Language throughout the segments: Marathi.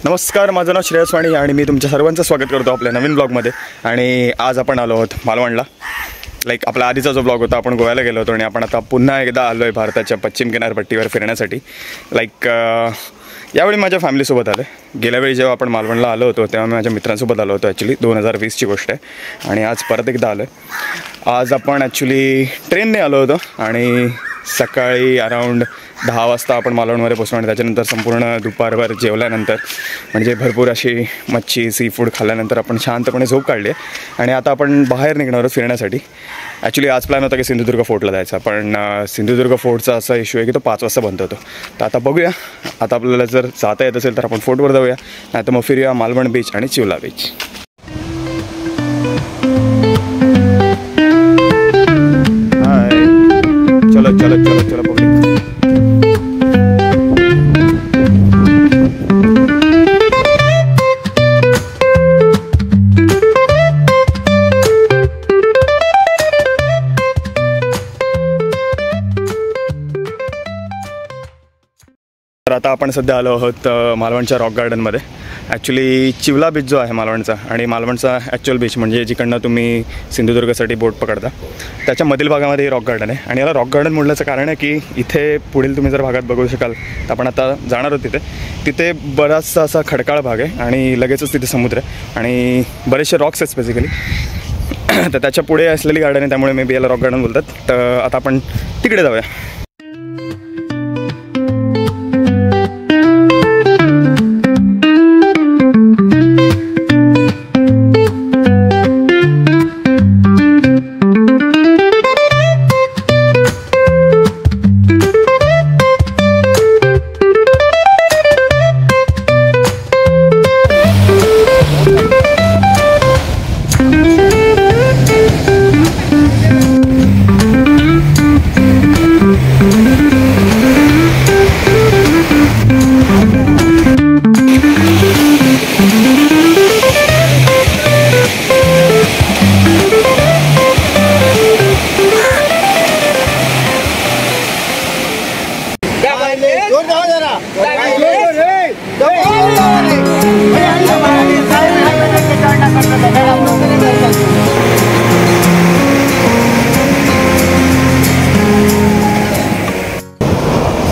नमस्कार, माझं नाव श्रेयस वाणी आणि मी तुमच्या सर्वांचं स्वागत करतो आपल्या नवीन ब्लॉगमध्ये. आणि आज आपण आलो आहोत मालवणला. आपला आधीचा जो ब्लॉग होता आपण गोव्याला गेलो होतो आणि आपण आता पुन्हा एकदा आलो आहे भारताच्या पश्चिम किनारपट्टीवर फिरण्यासाठी. यावेळी माझ्या फॅमिलीसोबत आलो आहे. गेल्या वेळी जेव्हा आपण मालवणला आलो होतो तेव्हा मी माझ्या मित्रांसोबत आलो होतो. ॲक्च्युली 2020ची गोष्ट आहे आणि आज परत एकदा आलो आहे. आज आपण ॲक्च्युली ट्रेनने आलो होतो आणि सकाळी अराऊंड 10 वाजता आपण मालवणमध्ये पोचलो आणि त्याच्यानंतर संपूर्ण दुपारभर जेवल्यानंतर म्हणजे भरपूर अशी मच्छी सी फूड खाल्ल्यानंतर आपण शांतपणे झोप काढली आहे आणि आता आपण बाहेर निघणार आहोत फिरण्यासाठी. ॲक्च्युली आज प्लॅन होता की सिंधुदुर्ग फोर्टला जायचा, पण सिंधुदुर्ग फोर्टचा असा इश्यू आहे की तो 5 वाजता बंद होतो. तर आता बघूया, आता आपल्याला जर जाता येत असेल तर आपण फोर्टवर जाऊया, नाही तर मग फिरूया मालवण बीच आणि चिवला बीच. चलो चलो चलो चलो पब्लिक. तर आता आपण सध्या आलो आहोत मालवणच्या रॉक गार्डनमध्ये. ॲक्च्युली चिवला बीच जो आहे मालवणचा आणि मालवणचा ॲक्च्युअल बीच म्हणजे जिकडनं तुम्ही सिंधुदुर्गसाठी बोट पकडता त्याच्या मधील भागामध्ये रॉक गार्डन आहे. आणि याला रॉक गार्डन म्हटल्याचं कारण आहे की इथे पुढील तुम्ही जर भागात बघू शकाल तर आपण आता जाणार आहोत तिथे बराचसा असा खडकाळ भाग आहे आणि लगेचच तिथे समुद्र आहे आणि बरेचसे रॉक्स आहेत बेसिकली. तर त्याच्या पुढे असलेली गार्डन आहे, त्यामुळे मे बी याला रॉक गार्डन बोलतात. तर आता आपण तिकडे जाऊया.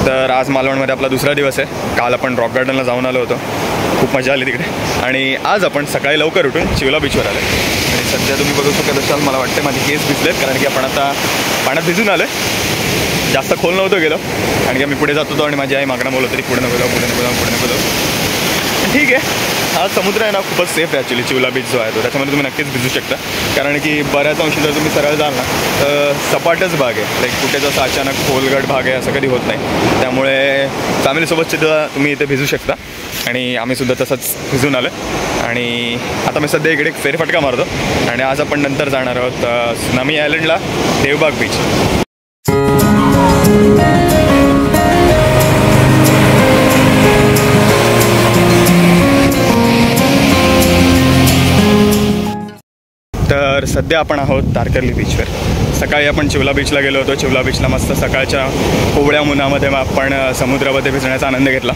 तर आज मालवणमध्ये आपला दुसरा दिवस आहे. काल आपण रॉक गार्डनला जाऊन आलो होतो, खूप मजा आली तिकडे. आणि आज आपण सकाळी लवकर उठून चिवला बीचवर आलो आणि सध्या तुम्ही बघू शकत असाल, मला वाटतं माझे केस भिजलेत कारण की आपण आता पाण्यात भिजून आलो आहे. जास्त खोल नव्हतं गेलो कारण की आम्ही पुढे जात होतो आणि माझी आई मागणं बोलत होती पुढे नको जाऊ, पुढे नको जाऊ, पुढे नको जाऊ. ठीक आहे, हा समुद्र आहे ना खूपच सेफ आहे ॲक्च्युली. चिवला बीच जो आहे तो त्याच्यामध्ये तुम्ही नक्कीच भिजू शकता कारण की बऱ्याच अंशी जर तुम्ही सरळ जाल ना तर सपाटच भाग आहे. कुठे जसं अचानक खोलगट भाग आहे असं कधी होत नाही. त्यामुळे फॅमिलीसोबत सुद्धा तुम्ही इथे भिजू शकता आणि आम्हीसुद्धा तसंच भिजून आलो. आणि आता मी सध्या इकडे एक फेरफटका मारतो आणि आज आपण नंतर जाणार आहोत सुनामी आयलंडला, देवबाग बीच. तर सध्या आपण आहोत तारकर्ली बीचवर. सकाळी आपण चिवला बीचला गेलो होतो. चिवला बीचला मस्त सकाळच्या कोवळ्या उन्हामध्ये आपण समुद्रामध्ये भिजण्याचा आनंद घेतला.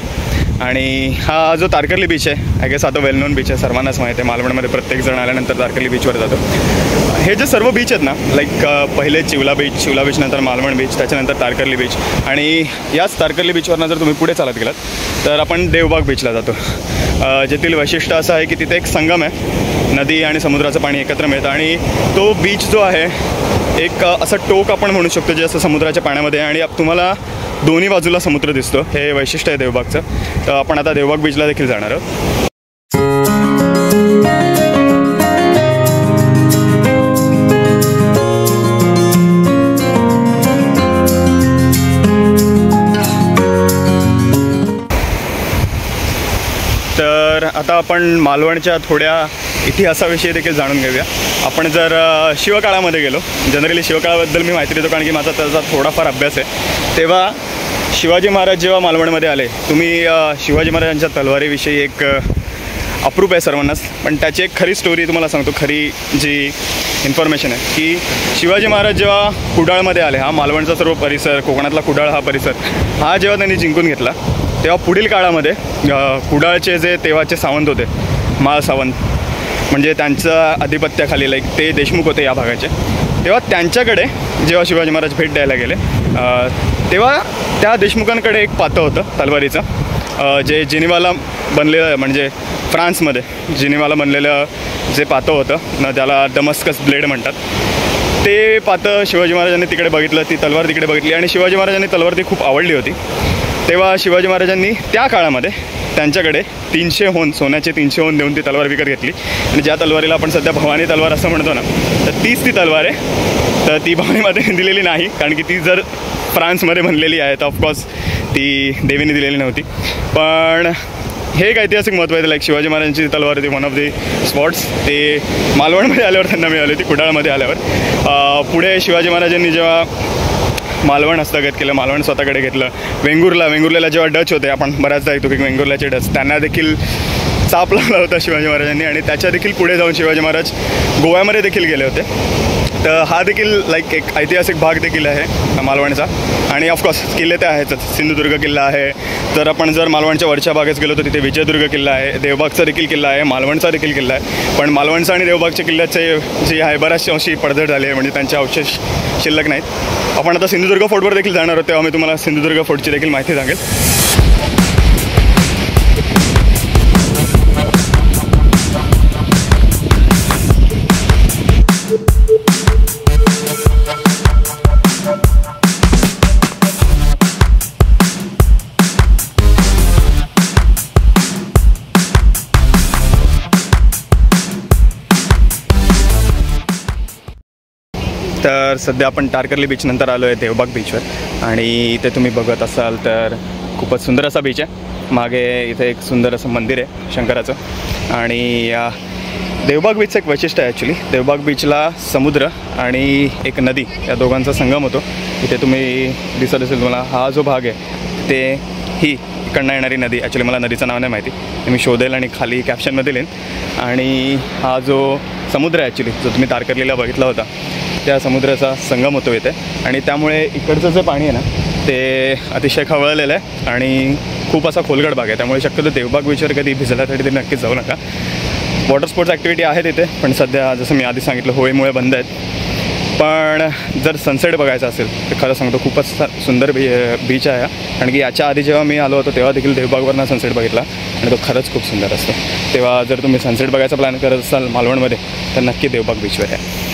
आणि हा जो तारकर्ली बीच आहे आय गेस आता वेल नोन बीच आहे, सर्वांनाच माहिती आहे. मालवणमध्ये प्रत्येकजण आल्यानंतर तारकर्ली बीचवर जातो. हे जे सर्व बीच आहेत ना पहिले चिवला बीच नंतर मालवण बीच, त्याच्यानंतर तारकर्ली बीच आणि याच तारकर्ली बीचवरनं जर तुम्ही पुढे चालत गेलात तर आपण देवबाग बीचला जातो. जेथील वैशिष्ट्य असं आहे की तिथे एक संगम आहे, नदी आणि समुद्राचं पाणी एकत्र मिळतं आणि तो बीच जो आहे एक असं टोक आपण म्हणू शकतो जे असं समुद्राच्या पाण्यामध्ये आणि तुम्हाला दोन्ही बाजूला समुद्र दिसतो. हे वैशिष्ट्य आहे देवबागचं. तर आपण आता देवबाग बीचला देखील जाणार आहोत. तर आता आपण मालवणच्या थोड्या इतिहासाविषयी देखील जाणून घेऊया. आपण जर शिवकाळामध्ये गेलो, जनरली शिवकाळाबद्दल मी माहिती देतो कारण की माझा त्याचा थोडाफार अभ्यास आहे. तेव्हा शिवाजी महाराज जेव्हा मालवणमध्ये आले, तुम्ही शिवाजी महाराजांच्या तलवारीविषयी एक अप्रूप आहे सर्वांनाच, पण त्याची एक खरी स्टोरी तुम्हाला सांगतो. खरी जी इन्फॉर्मेशन आहे की शिवाजी महाराज जेव्हा कुडाळमध्ये आले, हा मालवणचा सर्व परिसर, कोकणातला कुडाळ हा परिसर हा जेव्हा त्यांनी जिंकून घेतला तेव्हा पुढील काळामध्ये कुडाळचे जे तेव्हाचे सावंत होते, माळ सावंत, म्हणजे त्यांचं आधिपत्याखाली लाईक ते देशमुख होते या भागाचे, तेव्हा त्यांच्याकडे जेव्हा शिवाजी महाराज भेट द्यायला गेले तेव्हा त्या देशमुखांकडे एक पातं होतं तलवारीचं, जे जिनिवाला बनलेलं, म्हणजे फ्रान्समध्ये जिनिवाला बनलेलं जे पातं होतं ना, त्याला डमस्कस ब्लेड म्हणतात. ते पातं शिवाजी महाराजांनी तिकडे बघितलं, ती तलवार तिकडे बघितली आणि शिवाजी महाराजांनी तलवार ती खूप आवडली होती. तेव्हा शिवाजी महाराजांनी त्या काळामध्ये त्यांच्याकडे 300 होन, सोन्याचे 300 होन देऊन ती तलवार विकत घेतली. आणि ज्या तलवारीला आपण सध्या भवानी तलवार असं म्हणतो ना, तर तीच ती तलवार आहे. तर ती भवानीमध्ये दिलेली नाही, कारण की ती जर फ्रान्समध्ये बनलेली आहे तर ऑफकोर्स ती देवीने दिलेली नव्हती. पण हे एक ऐतिहासिक महत्त्व आहे. लाईक शिवाजी महाराजांची तलवार होती वन ऑफ दी स्पॉट्स. ते मालवणमध्ये आल्यावर त्यांना मिळाली होती, कुडाळमध्ये आल्यावर. पुढे शिवाजी महाराजांनी जेव्हा मालवण हस्तगत केलं, मालवण स्वतःकडे घेतलं, वेंगुर्ल्याला जेव्हा डच होते, आपण बऱ्याचदा ऐकतो की वेंगुर्ल्याचे डच, त्यांना देखील चाप लावला होता शिवाजी महाराजांनी. आणि त्याच्या देखील पुढे जाऊन शिवाजी महाराज गोव्यामध्ये देखील गेले होते. तर हा देखील लाईक एक ऐतिहासिक भाग देखील आहे मालवणचा. आणि ऑफकोर्स किल्ले ते आहेतच. सिंधुदुर्ग किल्ला आहे, तर आपण जर मालवणच्या वरच्या भागात गेलो तर तिथे विजयदुर्ग किल्ला आहे, देवबागचा देखील किल्ला आहे, मालवणचा देखील किल्ला आहे. पण मालवणचा आणि देवबागच्या किल्ल्याचे जे आहे बऱ्याचशा अंशी पडझड झाली आहे, म्हणजे त्यांचे अवशेष शिल्लक नाहीत. आपण आता सिंधुदुर्ग फोर्टवर देखील जाणार आहोत, तेव्हा मी तुम्हाला सिंधुदुर्ग फोर्टची देखील माहिती सांगेल. तर सध्या आपण टारकर्ली बीचनंतर आलो आहे देवबाग बीचवर. आणि इथे तुम्ही बघत असाल तर खूपच सुंदर असा बीच आहे. मागे इथे एक सुंदर असं मंदिर आहे शंकराचं. आणि देवबाग बीचचं एक वैशिष्ट्य आहे ॲक्च्युली. देवबाग बीचला समुद्र आणि एक नदी या दोघांचा संगम होतो. इथे तुम्ही दिसत असेल तुम्हाला हा जो भाग आहे ते ही इकडनं येणारी नदी. ॲक्च्युली मला नदीचं नाव नाही माहिती, ते मी शोधेल आणि खाली कॅप्शनमध्ये लिहीन. आणि हा जो समुद्र आहे ॲक्च्युली, जो तुम्ही तारकर्लीला बघितला होता, त्या समुद्राचा संगम होतो इथे. आणि त्यामुळे इकडचं जे पाणी आहे ना ते अतिशय खवळलेलं आहे आणि खूप असा खोलगट भाग आहे. त्यामुळे शक्यतो देवबाग बीचवर कधी भिजण्यासाठी ते नक्कीच जाऊ नका. वॉटर स्पोर्ट्स ॲक्टिव्हिटी आहेत इथे, पण सध्या जसं मी आधी सांगितलं होळीमुळे बंद आहेत. पण जर सनसेट बघायचा असेल तर खरं सांगतो खूपच सुंदर बीच आहे. कारण की याच्या आधी जेव्हा मी आलो होतो तेव्हा देखील देवबागवरनं सनसेट बघितला आणि तो खरंच खूप सुंदर असतो. तेव्हा जर तुम्ही सनसेट बघायचा प्लॅन करत असाल मालवणमध्ये तर नक्की देवबाग बीचवर आहे.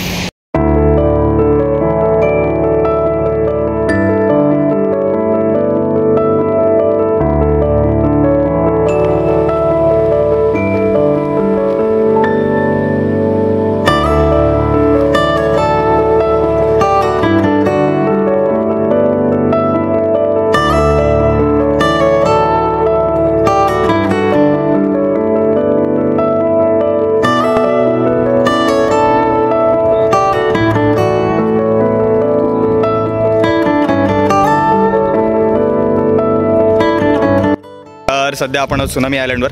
तर सध्या आपण सुनामी आयलंडवर.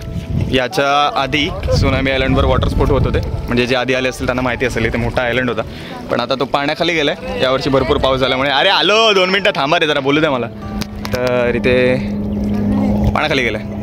याच्या आधी सुनामी आयलंडवर वॉटर स्पोर्ट होत होते, म्हणजे जे आधी आले असतील त्यांना माहिती असेल. इथे मोठा आयलंड होता, पण आता तो पाण्याखाली गेला आहे. यावर्षी भरपूर पाऊस झाल्यामुळे. अरे आलो, 2 मिनटं थांबा रे, जरा बोलू द्या मला. तर इथे पाण्याखाली गेला आहे.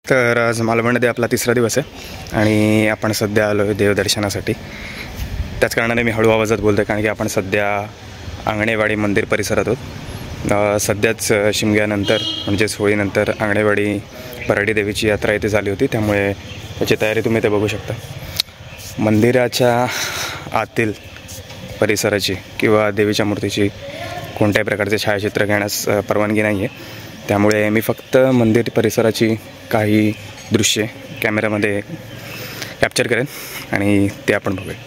तर आज मालवणमध्ये आपला तिसरा दिवस आहे आणि आपण सध्या आलो आहे देवदर्शनासाठी. त्याच कारणाने मी हळू आवाजात बोलतो आहे, कारण की आपण सध्या आंगणेवाडी मंदिर परिसरात आहोत. सध्याच शिमग्यानंतर म्हणजेच होळीनंतर आंगणेवाडी भराडी देवीची यात्रा इथे झाली होती, त्यामुळे त्याची तयारी तुम्ही इथे बघू शकता. मंदिराच्या आतील परिसराची किंवा देवीच्या मूर्तीची कोणत्याही प्रकारचे छायाचित्र घेण्यास परवानगी नाही आहे, त्यामुळे मी फक्त मंदिर परिसराची काही दृश्ये कॅमेऱ्यामध्ये कॅप्चर करेन आणि ते आपण बघूया.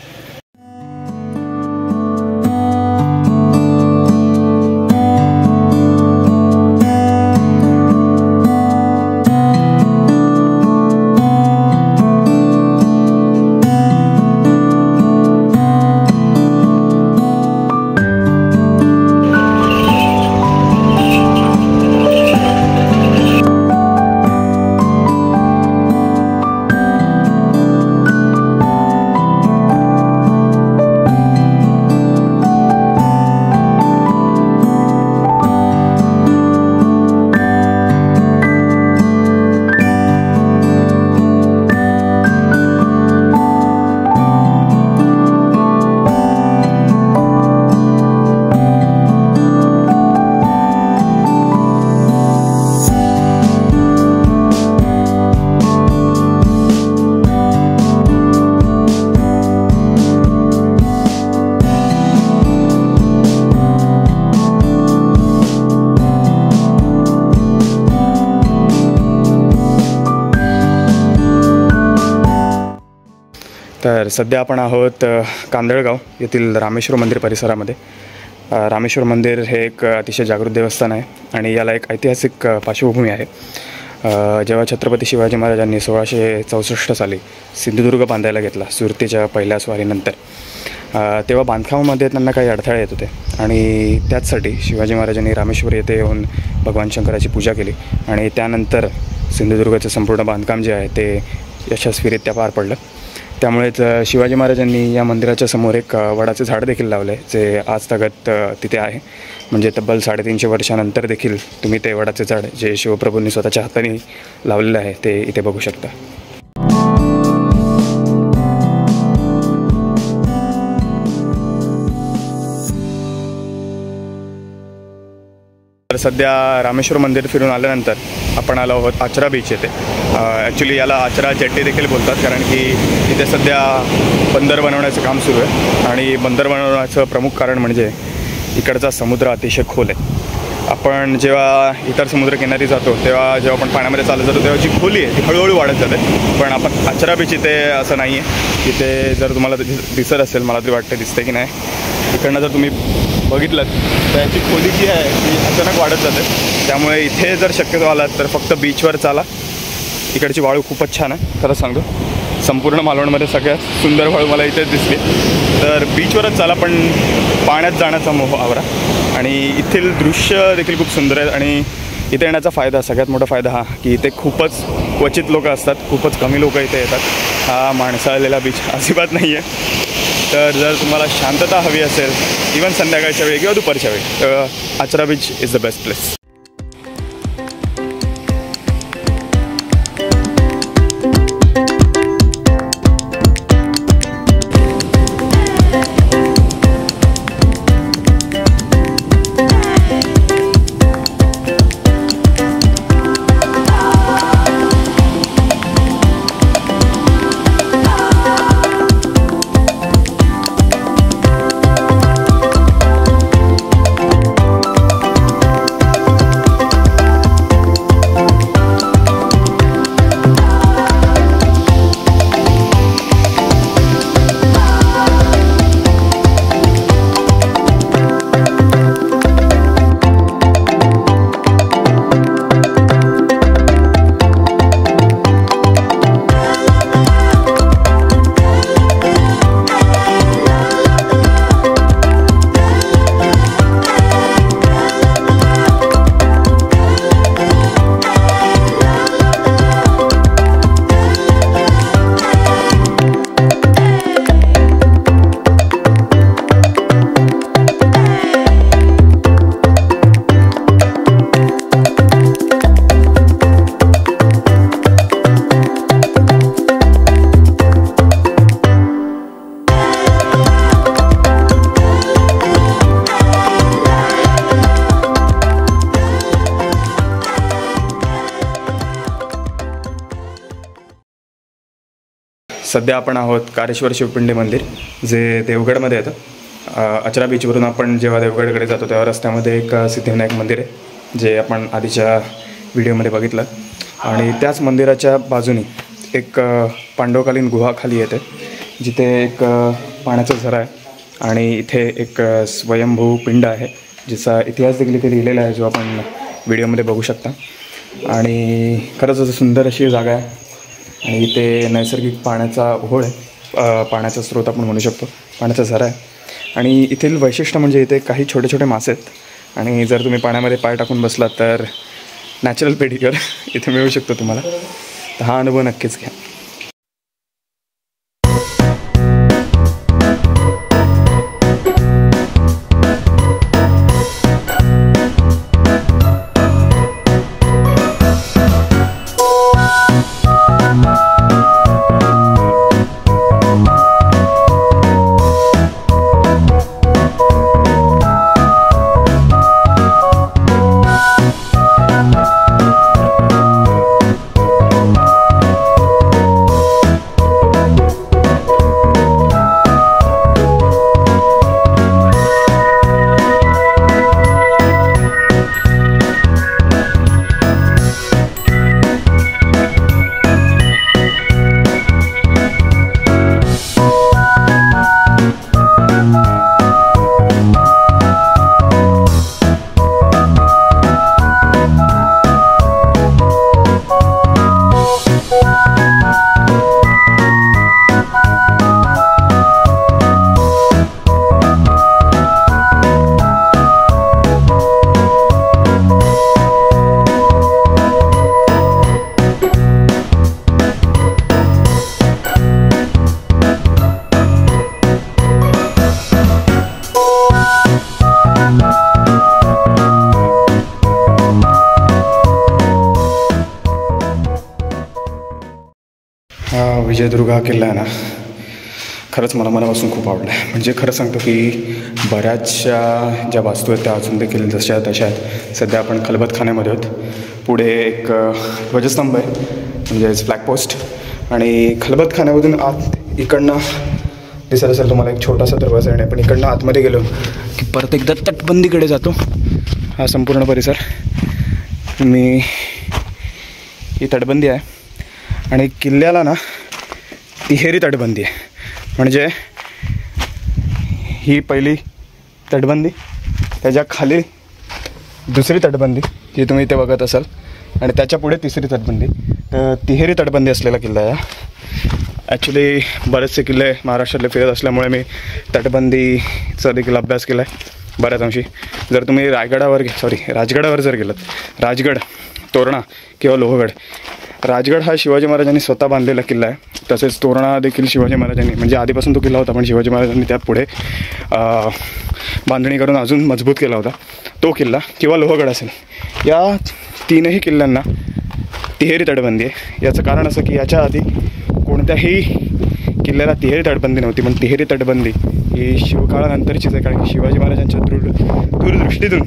तर सध्या आपण आहोत कांदळगाव येथील रामेश्वर मंदिर परिसरामध्ये. रामेश्वर मंदिर हे एक अतिशय जागृत देवस्थान आहे आणि याला एक ऐतिहासिक पार्श्वभूमी आहे. जेव्हा छत्रपती शिवाजी महाराजांनी 1664 साली सिंधुदुर्ग बांधायला घेतला सुरतेच्या पहिल्या स्वारीनंतर, तेव्हा बांधकामामध्ये त्यांना काही अडथळे येत होते आणि त्याचसाठी शिवाजी महाराजांनी रामेश्वर येथे येऊन भगवान शंकराची पूजा केली आणि त्यानंतर सिंधुदुर्गाचं संपूर्ण बांधकाम जे आहे ते यशस्वीरित्या पार पडलं. त्यामुळेच शिवाजी महाराजांनी या मंदिराच्या समोर एक वडाचे झाड देखील लावले, जे आज तागत तिथे आहे. म्हणजे तब्बल 350 वर्षानंतर देखील तुम्ही ते वडाचे झाड जे शिवप्रभूंनी स्वतःच्या हाताने लावलेलं आहे ते इथे बघू शकता. तर सध्या रामेश्वर मंदिर फिरून आल्यानंतर आपण आलो आहोत आचरा बीच येथे. ॲक्च्युली याला आचरा जेट्टी देखील बोलतात, कारण की इथे सध्या बंदर बनवण्याचं काम सुरू आहे आणि बंदर बनवण्याचं प्रमुख कारण म्हणजे इकडचा समुद्र अतिशय खोल आहे. आपण जेव्हा इतर समुद्रकिनारी जातो तेव्हा जेव्हा आपण पाण्यामध्ये चालत जातो तेव्हा जी खोली आहे ती हळूहळू वाढत जाते. पण आपण आचरा बीच इथे असं नाही आहे. इथे जर तुम्हाला दिसत असेल, मला तरी वाटतं दिसते की नाही, इकडनं जर तुम्ही बघितलं तर याची खोली जी आहे ती अचानक वाढत जाते. त्यामुळे इथे जर शक्यतो आलात तर फक्त बीचवर चाला. इकडची वाळू खूपच छान आहे, खरंच सांगतो. संपूर्ण मालवणमध्ये सगळ्यात सुंदर वाळू मला इथेच दिसली. तर बीचवरच चाला, पण पाण्यात जाण्याचा मोह आवरा. आणि इथील दृश्य देखील खूप सुंदर आहेत. आणि इथे येण्याचा फायदा, सगळ्यात मोठा फायदा हा की इथे खूपच क्वचित लोक असतात, खूपच कमी लोक इथे येतात. हा माणसाळलेला बीच अजिबात नाही आहे. तर जर तुम्हाला शांतता हवी असेल, इवन संध्याकाळच्या वेळी किंवा दुपारच्या वेळी, तर Achara beach is the best place. सध्या आपण आहोत कारेश्वर शिवपिंडी मंदिर, जे देवगडमध्ये येतं. आचरा बीचवरून आपण जेव्हा देवगडकडे जातो तेव्हा रस्त्यामध्ये एक सिद्धिविनायक मंदिर आहे, जे आपण आधीच्या व्हिडिओमध्ये बघितलं. आणि त्याच मंदिराच्या बाजूनी एक पांडवकालीन गुहा खाली येते, जिथे एक पाण्याचा झरा आहे. आणि इथे एक स्वयंभू पिंड आहे, जिचा इतिहास देखील इथे लिहिलेला आहे, जो आपण व्हिडिओमध्ये बघू शकता. आणि खरंच असं सुंदर अशी जागा आहे. आणि इथे नैसर्गिक पाण्याचा ओहोळ आहे, पाण्याचा स्रोत आपण म्हणू शकतो, पाण्याचा झरा आहे. आणि इथील वैशिष्ट्य म्हणजे इथे काही छोटे छोटे मासे आहेत. आणि जर तुम्ही पाण्यामध्ये पाय टाकून बसलात तर नॅचरल पेडिक्युअर इथे मिळू शकतो तुम्हाला. तर हा अनुभव नक्कीच घ्या. विजयदुर्ग हा किल्ला आहे ना, खरंच मला मनापासून खूप आवडला आहे. म्हणजे खरं सांगतो की बऱ्याचशा ज्या वास्तू आहेत त्या अजून देखील जशा तशा आहेत. सध्या आपण खलबतखान्यामध्ये आहोत. पुढे एक ध्वजस्तंभ आहे, म्हणजेच फ्लॅग पोस्ट. आणि खलबतखान्यामधून आत इकडनं दिसत असेल तुम्हाला एक छोटासा दरवाजा आहे. पण इकडनं आतमध्ये गेलो की परत एकदा तटबंदीकडे जातो. हा संपूर्ण परिसर. ही तटबंदी आहे आणि किल्ल्याला ना तिहेरी तटबंदी आहे. म्हणजे ही पहिली तटबंदी, त्याच्या खाली दुसरी तटबंदी जी तुम्ही इथे बघत असाल, आणि त्याच्या पुढे तिसरी तटबंदी. तर तिहेरी तटबंदी असलेला किल्ला आहे. ॲक्च्युली बरेचसे किल्ले महाराष्ट्रातले फिरत असल्यामुळे मी तटबंदीचा देखील अभ्यास केला आहे बऱ्याच अंशी. जर तुम्ही राजगडावर जर गेलात, राजगड, तोरणा किंवा लोहगड. राजगड हा शिवाजी महाराजांनी स्वतः बांधलेला किल्ला आहे. तसेच तोरणा देखील शिवाजी महाराजांनी, म्हणजे आधीपासून तो किल्ला होता पण शिवाजी महाराजांनी त्या पुढे बांधणी करून अजून मजबूत केला होता तो किल्ला, किंवा लोहगड असेल. या तीनही किल्ल्यांना तिहेरी तटबंदी आहे. याचं कारण असं की याच्या आधी कोणत्याही किल्ल्याला तिहेरी तटबंदी नव्हती, पण तिहेरी तटबंदी ही शिवकाळानंतरचीच आहे. कारण की शिवाजी महाराजांच्या दूरदृष्टीतून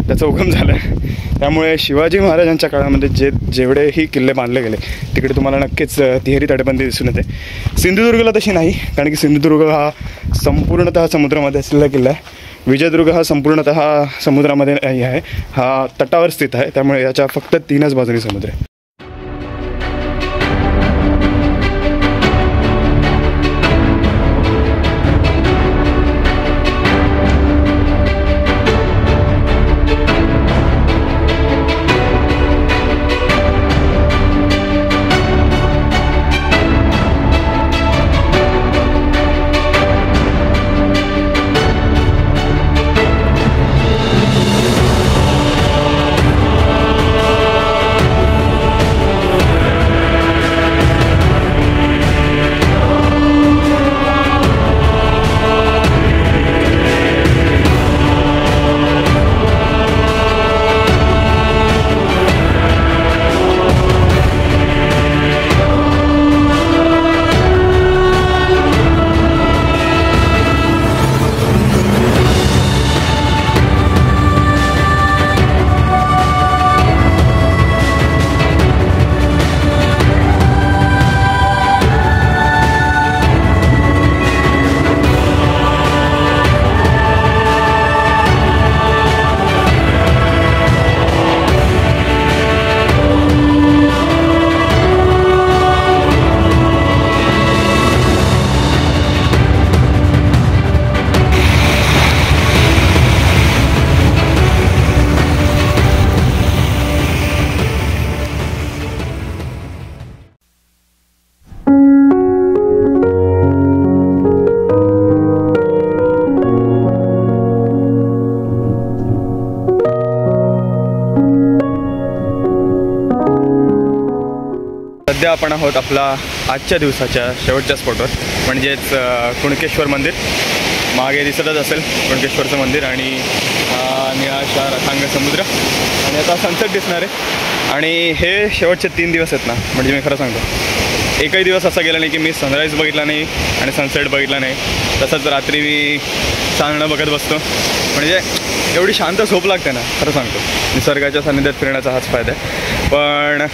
त्याचा उगम झाला आहे. त्यामुळे शिवाजी महाराजांच्या काळामध्ये जेवढेही किल्ले बांधले गेले तिकडे तुम्हाला नक्कीच तिहेरी तटबंदी दिसून येते. सिंधुदुर्गला तशी नाही, कारण की सिंधुदुर्ग हा संपूर्णतः समुद्रामध्ये असलेला किल्ला आहे. विजयदुर्ग हा संपूर्णतः समुद्रामध्ये आहे, हा तटावर स्थित आहे. त्यामुळे याच्या फक्त 3च बाजूनी समुद्र आहे. सध्या आपण आहोत आपला आजच्या दिवसाच्या शेवटच्या स्पॉटवर, म्हणजेच कुणकेश्वर मंदिर. मागे दिसतच असेल कुणकेश्वरचं मंदिर आणि निळाशार अथांग समुद्र आणि आता सनसेट दिसणार आहे. आणि हे शेवटचे 3 दिवस आहेत ना, म्हणजे मी खरं सांगतो एकही दिवस असा गेला नाही की मी सनराईज बघितला नाही आणि सनसेट बघितला नाही. तसंच रात्री मी चांदणं बघत बसतो. म्हणजे एवढी शांत झोप लागते ना, खरं सांगतो. निसर्गाच्या सानिध्यात फिरण्याचा हाच फायदा आहे. पण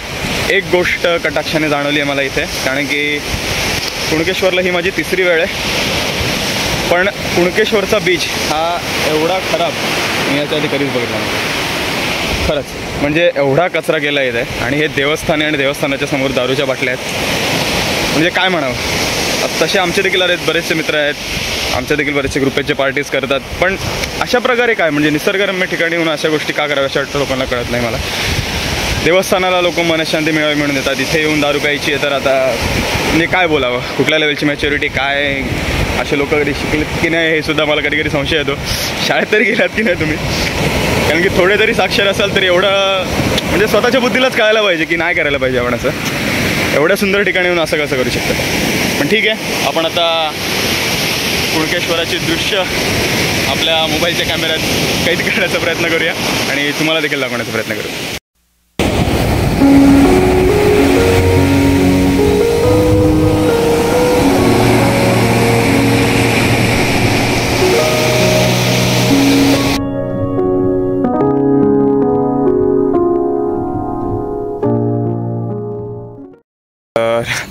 एक गोष्ट कटाक्षाने जाणवली आहे मला इथे, कारण की कुणकेश्वरला ही माझी 3री वेळ आहे. पण कुणकेश्वरचा बीच हा एवढा खराब मी याच्या आधी कधीच बघितला नाही खरंच. म्हणजे एवढा कचरा केला इथे. आणि हे देवस्थान आहे आणि देवस्थानाच्या समोर दारूच्या बाटल्या आहेत. म्हणजे काय म्हणावं. तसे आमचे देखील बरेचसे मित्र आहेत, आमच्या देखील बरेचसे ग्रुपेचे पार्टीज करतात. पण अशा प्रकारे काय, म्हणजे निसर्गरम्य ठिकाणी येऊन अशा गोष्टी का कराव्या अशा वाटतं लोकांना कळत नाही मला. देवस्थानाला लोक मनशांती मिळावी म्हणून येतात, इथे येऊन दारू प्यायची आहे. तर आता म्हणजे काय बोलावं, कुठल्या लेवलची मॅच्युरिटी काय, असे लोक कधी शिकलेत की नाही हे सुद्धा मला कधी कधी संशय येतो. शाळेत तरी गेलात की नाही तुम्ही, कारण की थोडे तरी साक्षर असाल तर एवढं म्हणजे स्वतःच्या बुद्धीलाच कळायला पाहिजे की नाही करायला पाहिजे आपण असं. एवढ्या सुंदर ठिकाणी येऊन असं कसं करू शकतं. पण ठीक आहे, आपण आता कुणकेश्वराची दृश्य आपल्या मोबाईलच्या कॅमेऱ्यात कैद करण्याचा प्रयत्न करूया आणि तुम्हाला देखील दाखवण्याचा प्रयत्न करू.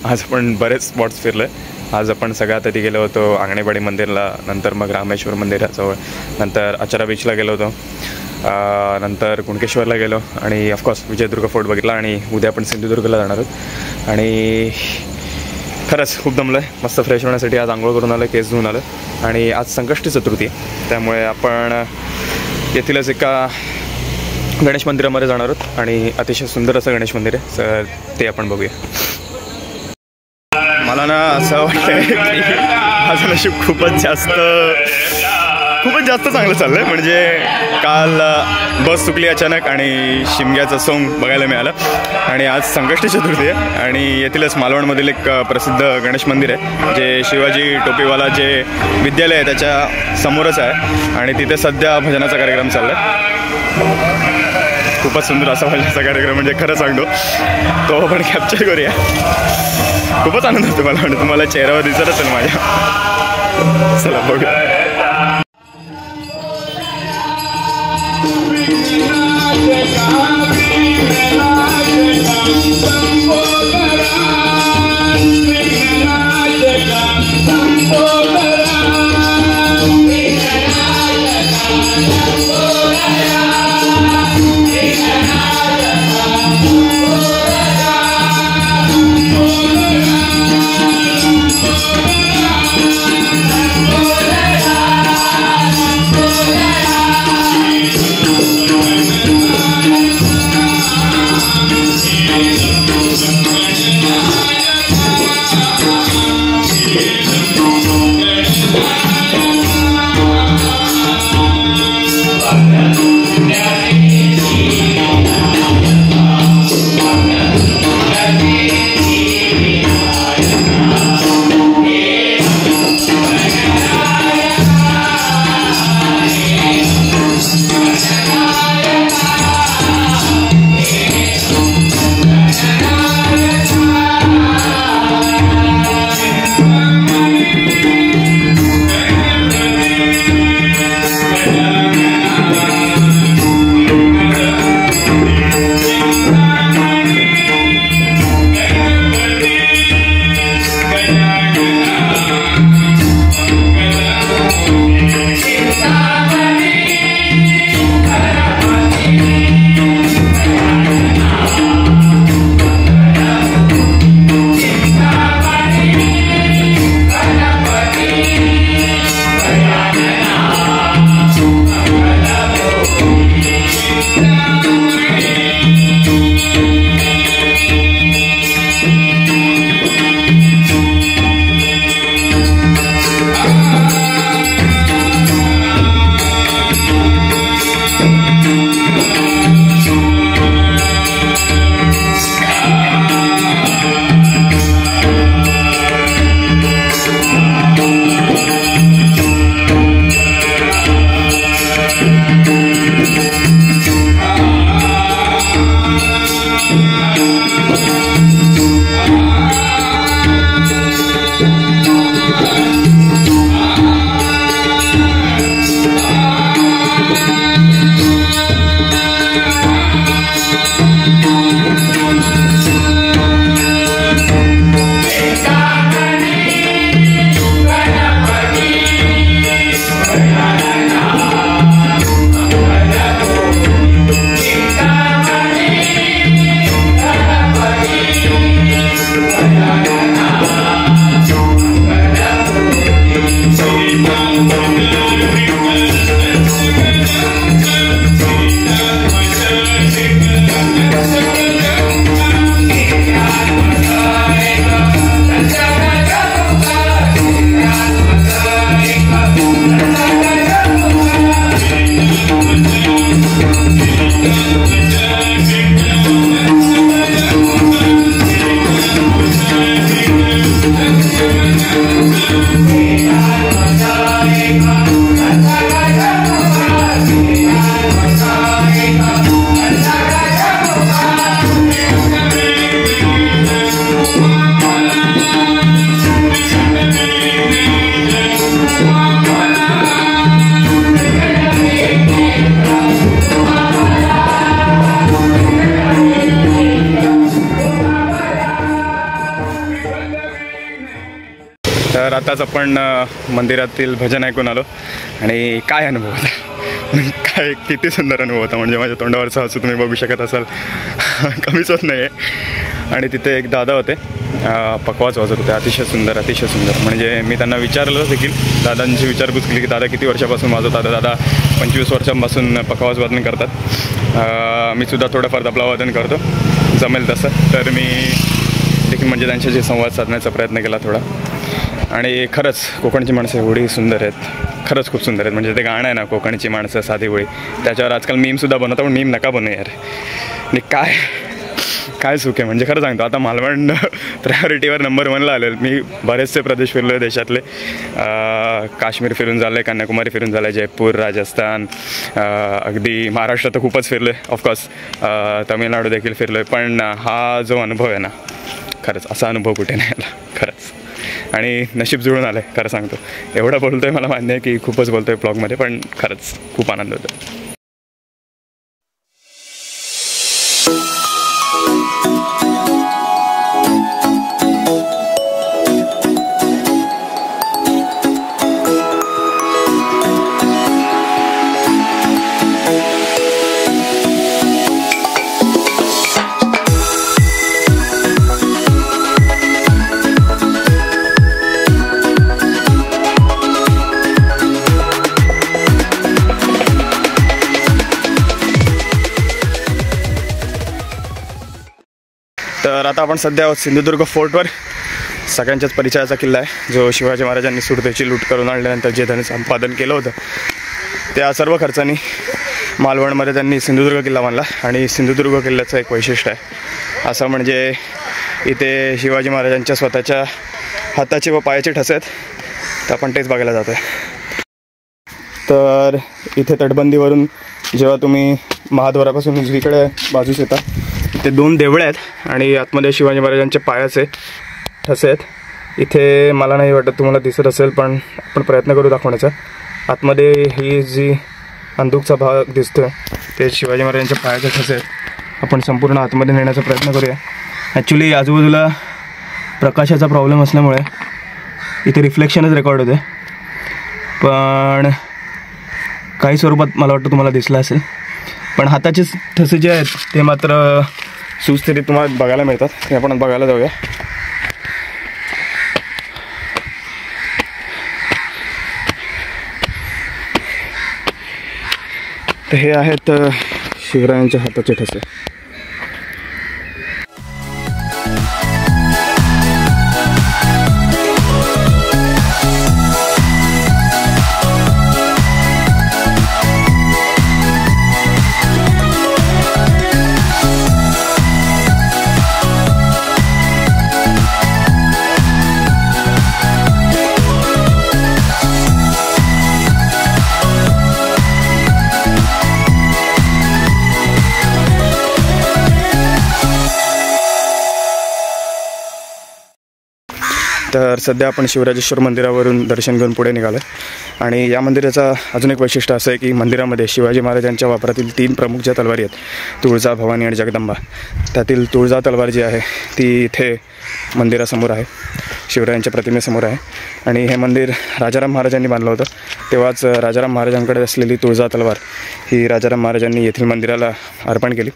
आज आपण बरेच स्पॉट्स फिरलो आहे. आज आपण सगळ्यात आधी गेलो होतो आंगणेवाडी मंदिरला, नंतर मग रामेश्वर मंदिराजवळ, नंतर अचरा बीचला गेलो होतो. नंतर कुणकेश्वरला गेलो आणि ऑफकोर्स विजयदुर्ग फोर्ट बघितला आणि उद्या आपण सिंधुदुर्गला जाणार आहोत. आणि खरंच खूप दमलो आहे. मस्त फ्रेश होण्यासाठी आज आंघोळ करून आलं, केस धुवून आलं. आणि आज संकष्टी चतुर्थी आहे, त्यामुळे आपण येथीलच एका गणेश मंदिरामध्ये जाणार आहोत आणि अतिशय सुंदर असं गणेश मंदिर आहे, तर ते आपण बघूया. मला ना असं वाटतं की माझं नशीब खूपच जास्त चांगलं चाललं आहे. म्हणजे काल बस चुकली अचानक आणि शिमग्याचं सोंग बघायला मिळालं आणि आज संकष्टी चतुर्थी आहे आणि येथीलच मालवणमधील एक प्रसिद्ध गणेश मंदिर आहे जे शिवाजी टोपीवाला जे विद्यालय आहे त्याच्या समोरच आहे आणि तिथे सध्या भजनाचा कार्यक्रम चालला आहे. खूपच सुंदर असा भजनाचा कार्यक्रम, म्हणजे खरं सांगतो तो आपण कॅप्चर करूया. खूपच आनंद होतो मला, म्हणजे तुम्हाला चेहऱ्यावर दिसत असेल माझ्या. चला बघूया. तर आताच आपण मंदिरातील भजन ऐकून आलो आणि काय अनुभव होता. काय किती सुंदर अनुभव होता. म्हणजे माझ्या तोंडावरचा हसू तुम्ही बघू शकत असाल, कमीच होत नाही आहे. आणि तिथे एक दादा होते, पकवाज वाजत होते, अतिशय सुंदर अतिशय सुंदर. म्हणजे मी त्यांना विचारलं देखील, दादांची विचारपूस केली की दादा किती वर्षापासून वाजवतात. दादा 25 वर्षांपासून पकवाज वादन करतात. मी सुद्धा थोडंफार तबला वादन करतो, जमेल तसं. तर मी देखील म्हणजे त्यांच्याशी संवाद साधण्याचा प्रयत्न केला थोडा. आणि खरंच कोकणची माणसं एवढी सुंदर आहेत, खरंच खूप सुंदर आहेत. म्हणजे ते गाणं आहे ना, कोकणची माणसं साधी होळी, त्याच्यावर आजकाल मीमसुद्धा बनवतो. पण मीम नका बनवू यार, आणि काय चूक आहे. म्हणजे खरं सांगतो, आता मालवण प्रायोरिटीवर नंबर 1ला आलेलं. मी बरेचसे प्रदेश फिरलो आहे देशातले. काश्मीर फिरून झालं आहे, कन्याकुमारी फिरून झालं आहे, जयपूर, राजस्थान, अगदी महाराष्ट्र तर खूपच फिरलो आहे, ऑफकोर्स तमिळनाडू देखील फिरलो आहे. पण हा जो अनुभव आहे ना, खरंच असा अनुभव कुठे नाही आला खरंच. आणि नशीब जुळून आलं आहे खरं सांगतो. एवढं बोलतो आहे मला मान्य आहे की खूपच बोलतो आहे ब्लॉगमध्ये, पण खरंच खूप आनंद होतो. तर आता आपण सध्या सिंधुदुर्ग फोर्टवर, सगळ्यांच्याच परिचयाचा किल्ला आहे, जो शिवाजी महाराजांनी सुरतेची लूट करून आणल्यानंतर जे धन संपादन केलं होतं त्या सर्व खर्चानी मालवणमध्ये त्यांनी सिंधुदुर्ग किल्ला बांधला. आणि सिंधुदुर्ग किल्ल्याचं एक वैशिष्ट्य आहे असं म्हणजे इथे शिवाजी महाराजांच्या स्वतःच्या हाताचे व पायाचे ठसे आहेत. तर आपण तेच बघायला जातो आहे. तर इथे तटबंदीवरून जेव्हा तुम्ही महाद्वारापासून उजवीकडे बाजूस येता, इथे 2 देवळे आहेत आणि आतमध्ये शिवाजी महाराजांचे पायाचे ठसे आहेत. इथे मला नाही वाटत तुम्हाला दिसत असेल, पण आपण प्रयत्न करू दाखवण्याचा. आतमध्ये ही जी अंदूकचा भाग दिसतो ते शिवाजी महाराजांच्या पायाचे ठसे आहेत. आपण संपूर्ण आतमध्ये नेण्याचा प्रयत्न करूया. ॲक्च्युली आजूबाजूला प्रकाशाचा प्रॉब्लेम असल्यामुळे इथे रिफ्लेक्शनच रेकॉर्ड होते, पण काही स्वरूपात मला वाटतं तुम्हाला दिसलं असेल. पण हाताचे ठसे जे आहेत ते मात्र सुस्थितीत तुम्हाला बघायला मिळतात. ते आपण बघायला जाऊया. तर हे आहेत शिवरायांच्या हाताचे ठसे. तर सध्या आपण शिवराजेश्वर मंदिरावरून दर्शन घेऊन पुढे निघालो आणि या मंदिराचा अजून एक वैशिष्ट्य असं आहे की मंदिरामध्ये शिवाजी महाराजांच्या वापरातील 3 प्रमुख ज्या तलवारी आहेत, तुळजा, भवानी आणि जगदंबा, त्यातील तुळजा तलवार जी आहे ती इथे मंदिरासमोर आहे, शिवरायांच्या प्रतिमेसमोर आहे. आणि हे मंदिर राजाराम महाराजांनी बांधलं होतं. तेव्हाच राजाराम महाराजांकडे असलेली तुळजा तलवार ही राजाराम महाराजांनी येथील मंदिराला अर्पण केली.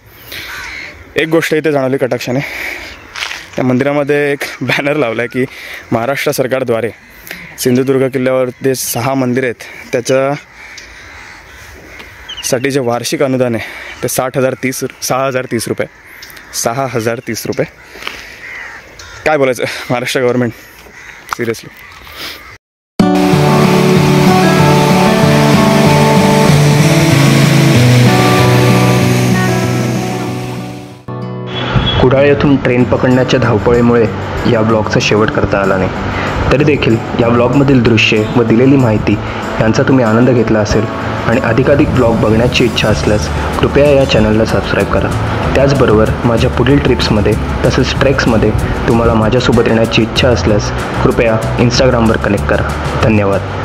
एक गोष्ट इथे जाणवली कटाक्षाने, त्या मंदिरामध्ये एक बॅनर लावला आहे की महाराष्ट्र सरकारद्वारे सिंधुदुर्ग किल्ल्यावर जे 6 मंदिर आहेत त्याच्यासाठी जे वार्षिक अनुदान आहे ते 6,030 रुपये. 6,030 रुपये. काय बोलायचं महाराष्ट्र गव्हर्नमेंट, सिरियसली. कुडाळ येथून ट्रेन पकडण्याच्या धावपळीमुळे या ब्लॉगचा शेवट करता आला नाही. तरी देखील या ब्लॉगमधील दृश्ये व दिलेली माहिती यांचा तुम्ही आनंद घेतला असेल आणि अधिकाधिक ब्लॉग बघण्याची इच्छा असल्यास कृपया या चॅनलला सबस्क्राईब करा. त्याचबरोबर माझ्या पुढील ट्रिप्समध्ये तसेच ट्रेक्समध्ये तुम्हाला माझ्यासोबत येण्याची इच्छा असल्यास कृपया इंस्टाग्रामवर कनेक्ट करा. धन्यवाद.